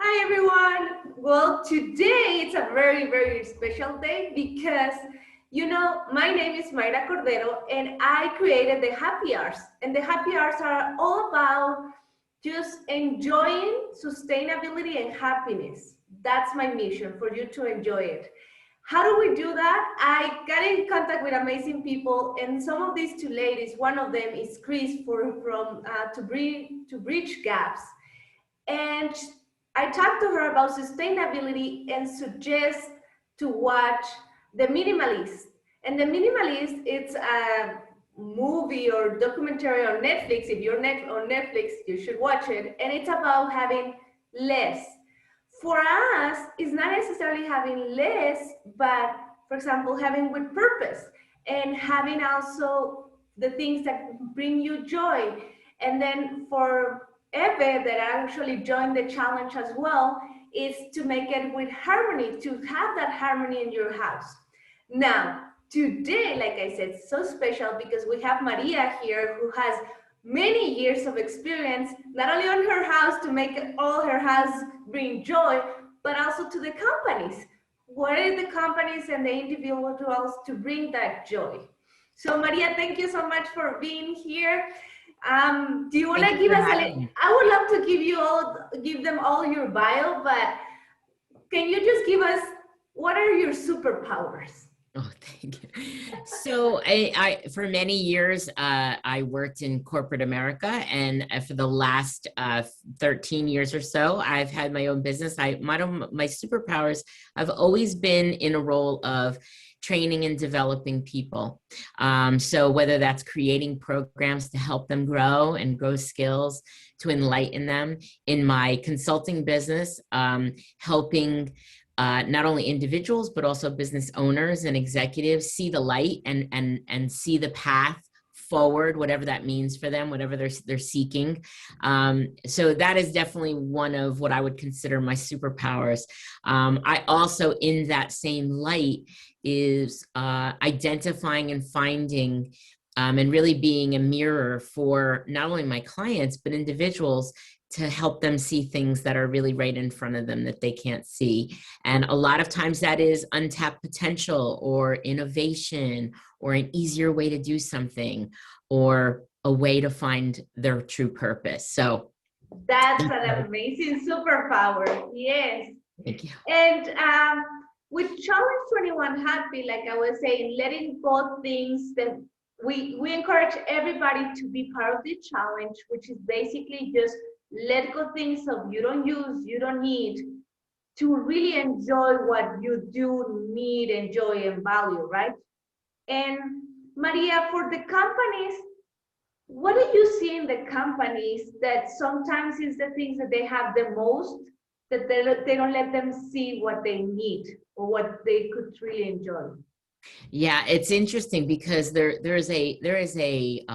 Hi everyone. Well, today it's a very, very special day because, my name is Mayra Cordero and I created the happy hours. And the happy hours are all about just enjoying sustainability and happiness. That's my mission, for you to enjoy it. How do we do that? I got in contact with amazing people, and some of these two ladies, one of them is Chris from to bridge gaps, and I talked to her about sustainability and suggest to watch The Minimalist. And The Minimalist, it's a movie or documentary on Netflix. If you're on Netflix, you should watch it. And it's about having less. For us, it's not necessarily having less, but for example, having with purpose and having also the things that bring you joy. And then for Eve, that actually joined the challenge as well, is to make it with harmony, to have that harmony in your house. Now, today, like I said, so special because we have Maria here, who has many years of experience, not only on her house to make all her house bring joy, but also to the companies. What are the companies and the individuals to bring that joy? So Maria, thank you so much for being here. Do you want to give us I would love to give them all your bio, but can you just give us, what are your superpowers? Oh, thank you. So I for many years, I worked in corporate America, and for the last 13 years or so, I've had my own business. My superpowers, I've always been in a role of training and developing people. So whether that's creating programs to help them grow and grow skills, to enlighten them in my consulting business, helping not only individuals, but also business owners and executives see the light and see the path forward, whatever that means for them, whatever they're seeking. So that is definitely one of what I would consider my superpowers. I also, in that same light, is identifying and finding and really being a mirror for not only my clients, but individuals, to help them see things that are really right in front of them that they can't see. And a lot of times that is untapped potential or innovation or an easier way to do something or a way to find their true purpose. So that's an amazing superpower. Yes. Thank you. And with Challenge 21 Happy, like I was saying, letting go things that we encourage everybody to be part of the challenge, which is basically just let go things of you don't use, you don't need, to really enjoy what you do need, enjoy, and value, right? And Maria, for the companies, what do you see in the companies that sometimes is the things that they have the most, that they don't let them see what they need or what they could really enjoy? Yeah, it's interesting because there is a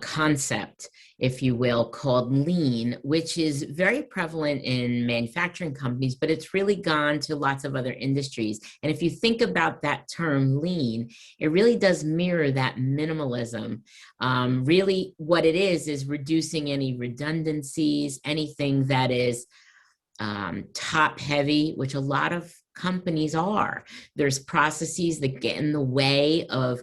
concept, if you will, called lean, which is very prevalent in manufacturing companies, but it's really gone to lots of other industries. And if you think about that term lean, it really does mirror that minimalism. Really what it is reducing any redundancies, anything that is top heavy, which a lot of companies are. There's processes that get in the way of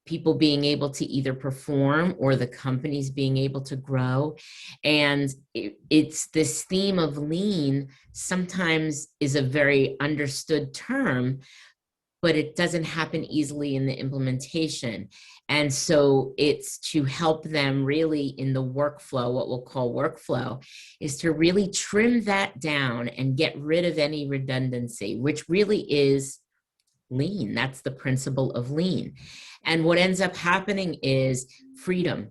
people being able to either perform or the companies being able to grow. And it's this theme of lean sometimes is a very understood term, but it doesn't happen easily in the implementation. And so it's to help them really in the workflow, what we'll call workflow, is to really trim that down and get rid of any redundancy, which really is lean. That's the principle of lean. And what ends up happening is freedom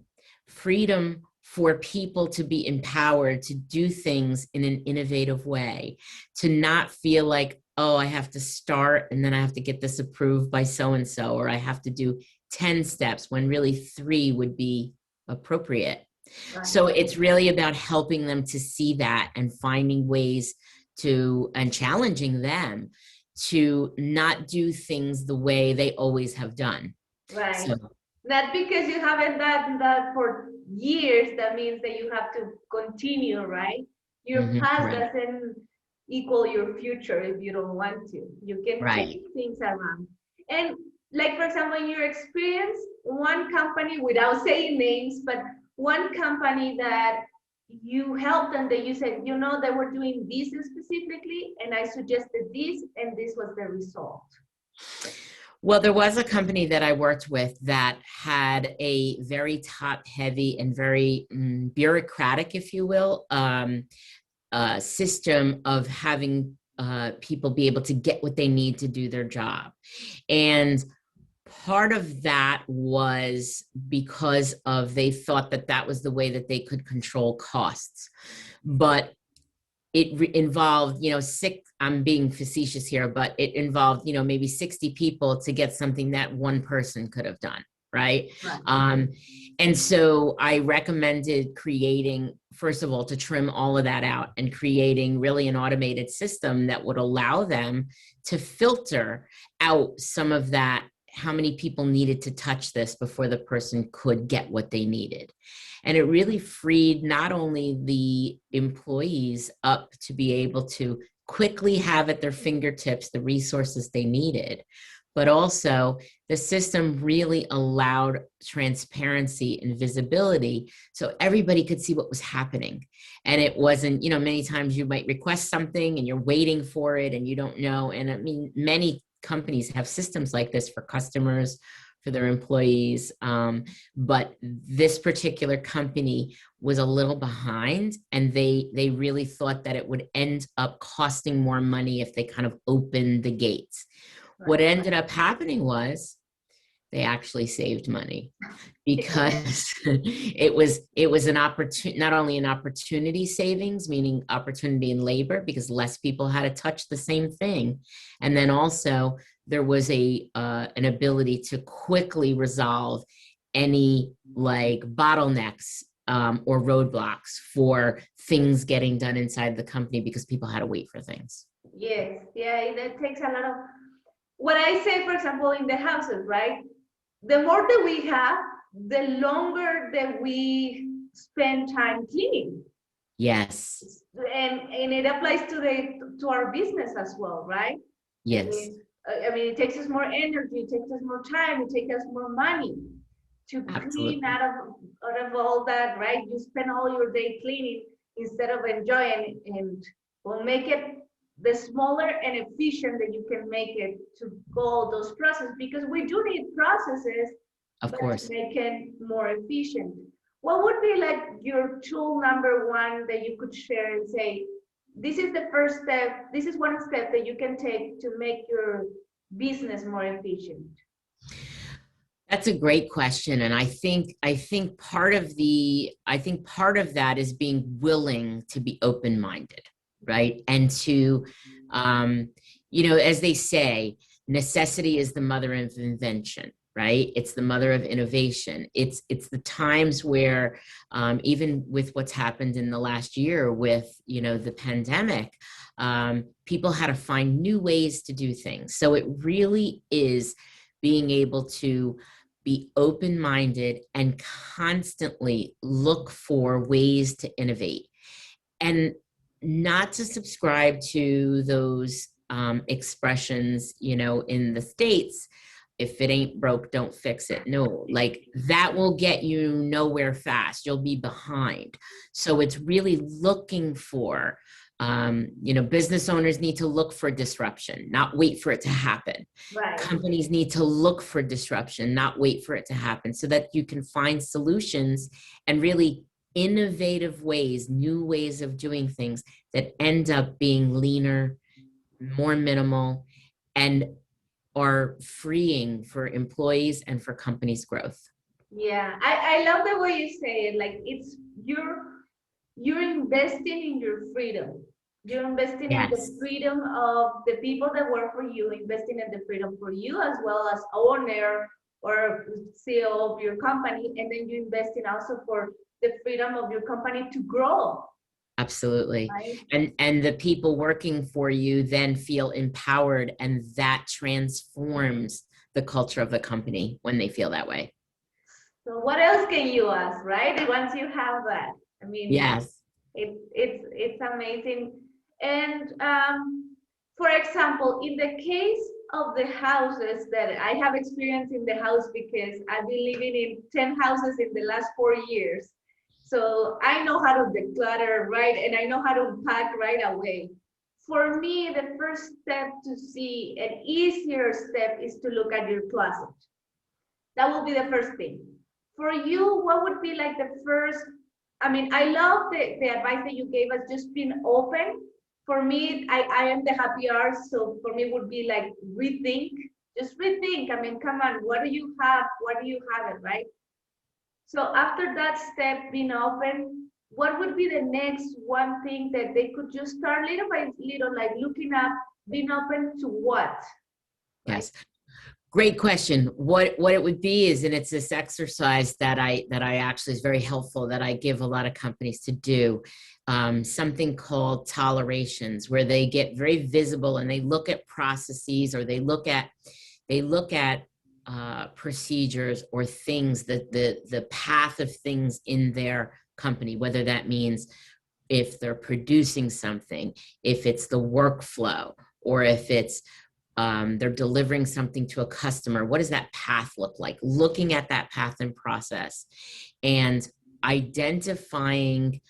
for people to be empowered to do things in an innovative way, to not feel like, oh, I have to start and then I have to get this approved by so-and-so, or I have to do 10 steps when really 3 would be appropriate. Right. So it's really about helping them to see that and finding ways to, and challenging them to not do things the way they always have done. Right. So, not because you haven't done that for years, that means that you have to continue, right? Your past Right. doesn't equal your future if you don't want to. You can Right. change things around. And like, for example, in your experience, one company, without saying names, but one company that you helped and that you said, you know, they were doing this specifically, and I suggested this, and this was the result. Well, there was a company that I worked with that had a very top heavy and very bureaucratic, if you will, system of having people be able to get what they need to do their job. And part of that was because of they thought that that was the way that they could control costs. But it involved, I'm being facetious here, but it involved, maybe 60 people to get something that one person could have done. Right. Right. And so I recommended creating, first of all, to trim all of that out and creating really an automated system that would allow them to filter out some of that, how many people needed to touch this before the person could get what they needed. And it really freed not only the employees up to be able to quickly have at their fingertips the resources they needed, but also the system really allowed transparency and visibility so everybody could see what was happening. And it wasn't, many times you might request something and you're waiting for it and you don't know. And I mean, many companies have systems like this for customers, for their employees. But this particular company was a little behind, and they really thought that it would end up costing more money if they kind of opened the gates. Right. What ended up happening was they actually saved money because it was an opportunity, not only an opportunity savings, meaning opportunity in labor, because less people had to touch the same thing. And then also there was an ability to quickly resolve any like bottlenecks or roadblocks for things getting done inside the company because people had to wait for things. Yes, yeah, that takes a lot of, what I say, for example, in the houses, right? The more that we have, the longer that we spend time cleaning. Yes. And it applies to our business as well, right? Yes. I mean, it takes us more energy, it takes us more time, it takes us more money to clean out of all that, right? You spend all your day cleaning instead of enjoying, and we'll make it the smaller and efficient that you can make it to go those processes, because we do need processes, of course, to make it more efficient. What would be like your tool number one that you could share and say, this is the first step, this is one step that you can take to make your business more efficient? That's a great question. And I think part of that is being willing to be open-minded, right? And to, as they say, necessity is the mother of invention, right? It's the mother of innovation. It's the times where, even with what's happened in the last year with, the pandemic, people had to find new ways to do things. So it really is being able to be open-minded and constantly look for ways to innovate, and not to subscribe to those expressions, in the States, if it ain't broke, don't fix it. No, like that will get you nowhere fast. You'll be behind. So it's really looking for, business owners need to look for disruption, not wait for it to happen. Right. Companies need to look for disruption, not wait for it to happen, so that you can find solutions and really innovative ways, new ways of doing things that end up being leaner, more minimal, and are freeing for employees and for companies' growth. Yeah, I love the way you say it. Like, it's you're investing in your freedom. You're investing in the freedom of the people that work for you, investing in the freedom for you as well as owner or CEO of your company, and then you investing also for the freedom of your company to grow. Absolutely. Right? And the people working for you then feel empowered, and that transforms the culture of the company when they feel that way. So what else can you ask, right? Once you have that, I mean, yes, it's it's amazing. And for example, in the case of the houses that I have experienced in the house, because I've been living in 10 houses in the last 4 years. So I know how to declutter, right? And I know how to pack right away. For me, the first step to see an easier step is to look at your closet. That will be the first thing. For you, what would be like the first? I mean, I love the advice that you gave us, just being open. For me, I am the happy hour, so for me it would be like rethink, just rethink. I mean, come on, what do you have? What do you have it, right? So after that step, being open, what would be the next one thing that they could just start little by little, like looking up, being open to what, right? Yes. Great question. What it would be is, and it's this exercise that I actually is very helpful that I give a lot of companies to do, something called tolerations, where they get very visible and they look at processes, or they look at procedures or things, that the path of things in their company, whether that means if they're producing something, if it's the workflow, or if it's they're delivering something to a customer. What does that path look like? Looking at that path and process and identifying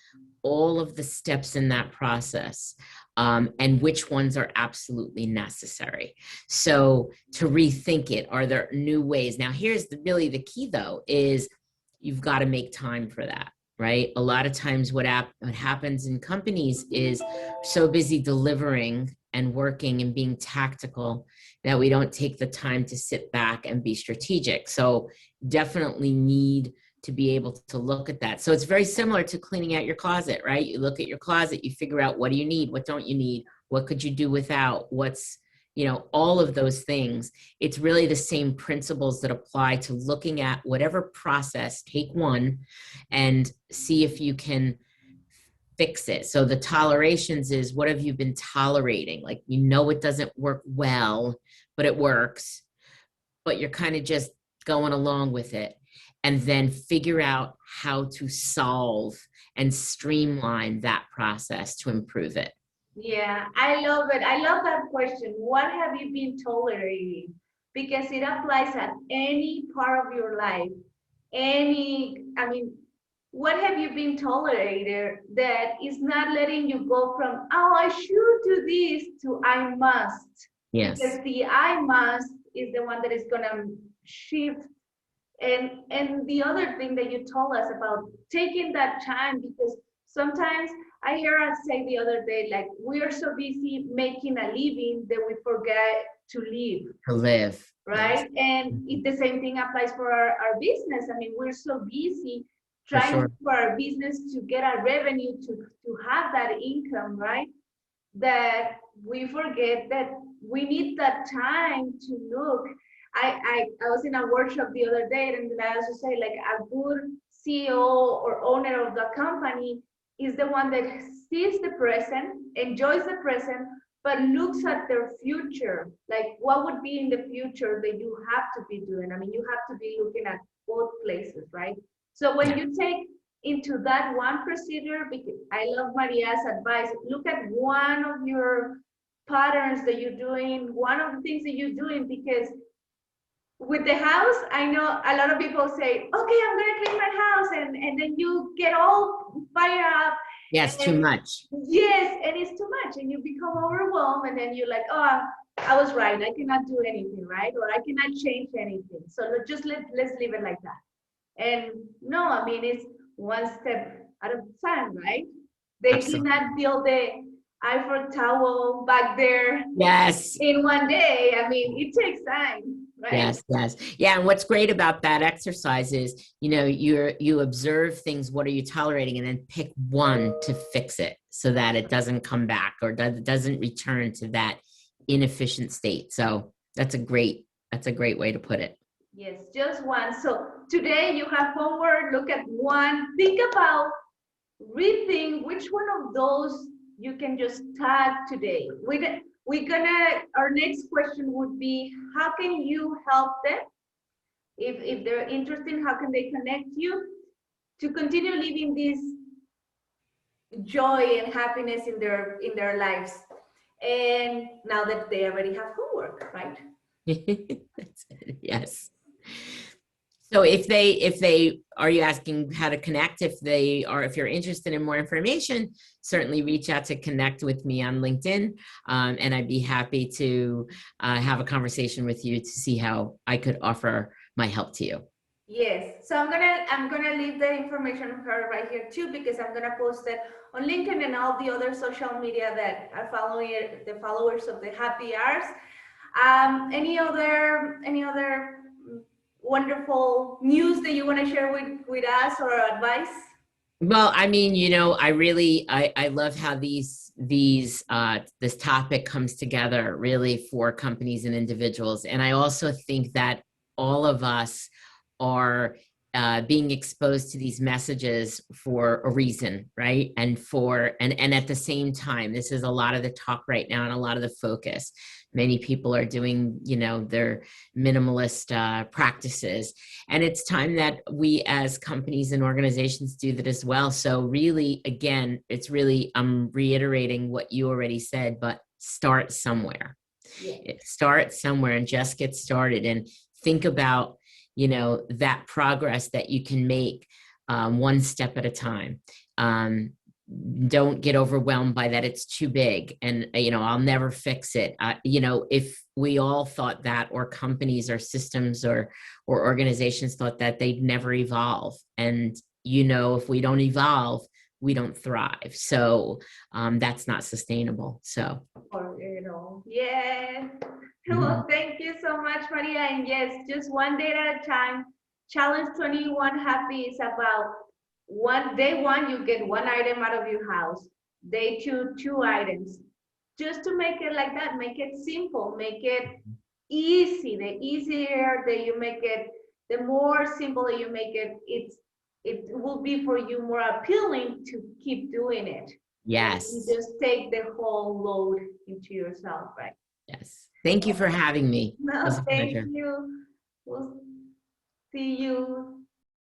all of the steps in that process, and which ones are absolutely necessary. So to rethink it, are there new ways? Now, here's really the key, though, is you've got to make time for that. Right? A lot of times what happens in companies is so busy delivering and working and being tactical that we don't take the time to sit back and be strategic. So definitely need to be able to look at that. So it's very similar to cleaning out your closet, right? You look at your closet, you figure out, what do you need? What don't you need? What could you do without? All of those things. It's really the same principles that apply to looking at whatever process. Take one and see if you can fix it. So the tolerations is, what have you been tolerating? Like, it doesn't work well, but it works, but you're kind of just going along with it. And then figure out how to solve and streamline that process to improve it. Yeah, I love it. I love that question. What have you been tolerating? Because it applies at any part of your life. I mean, what have you been tolerated that is not letting you go from, oh, I should do this, to I must? Yes. Because the I must is the one that is going to shift. And the other thing that you told us about taking that time, because sometimes I hear us say the other day, like, we are so busy making a living that we forget to live. To live. Right? Yes. And the same thing applies for our business. I mean, we're so busy trying for our business to get a revenue, to have that income, right? That we forget that we need that time to look. I was in a workshop the other day, and I also say, like, a good CEO or owner of the company is the one that sees the present, enjoys the present, but looks at their future. Like, what would be in the future that you have to be doing? I mean, you have to be looking at both places, right? So when you take into that one procedure, because I love Maria's advice, look at one of your patterns that you're doing, one of the things that you're doing, because with the house, I know a lot of people say, okay, I'm gonna clean my house, and then you get all fired up. Yes, too much. Yes, and it's too much, and you become overwhelmed, and then you're like, oh, I was right, I cannot do anything, right? Or I cannot change anything. So let's leave it like that. And no, I mean, it's one step at a time, right? They Absolutely. did not build the Eiffel Tower back there Yes. in one day. I mean, it takes time. Right? Yes, yes. Yeah, and what's great about that exercise is, you observe things, what are you tolerating, and then pick one to fix it so that it doesn't come back, or doesn't return to that inefficient state. So that's a great way to put it. Yes, just one. So today you have homework, look at one, think about, rethink which one of those you can just tag today. Our next question would be, how can you help them? If they're interested, how can they connect you to continue living this joy and happiness in their lives. And now that they already have homework, right? That's it. Yes. So if they are you asking how to connect? If you're interested in more information, certainly reach out to connect with me on LinkedIn, and I'd be happy to have a conversation with you to see how I could offer my help to you. Yes. So I'm gonna leave the information of her right here too, because I'm gonna post it on LinkedIn and all the other social media that are following it, the followers of the Happy Hours. Any other wonderful news that you want to share with us, or advice? Well, I mean, I love how this topic comes together really for companies and individuals. And I also think that all of us are being exposed to these messages for a reason, right? And at the same time, this is a lot of the talk right now and a lot of the focus. Many people are doing, their minimalist practices, and it's time that we as companies and organizations do that as well. So really, again, I'm reiterating what you already said, but start somewhere. Yeah. Start somewhere and just get started and think about, that progress that you can make, one step at a time. Don't get overwhelmed by that it's too big and I'll never fix it. If we all thought that, or companies or systems or organizations thought that, they'd never evolve. And if we don't evolve, we don't thrive. So that's not sustainable. So Or yeah. mhm. Well, thank you so much, Maria. And yes, just one day at a time. Challenge 21 Happy is about day one, you get one item out of your house. Day two, two items. Just to make it like that, make it simple, make it easy. The easier that you make it, the more simple that you make it, it will be for you more appealing to keep doing it. Then you Yes. just take the whole load into yourself, right? Yes. Thank you for having me. It was No, a thank pleasure. you. We'll see you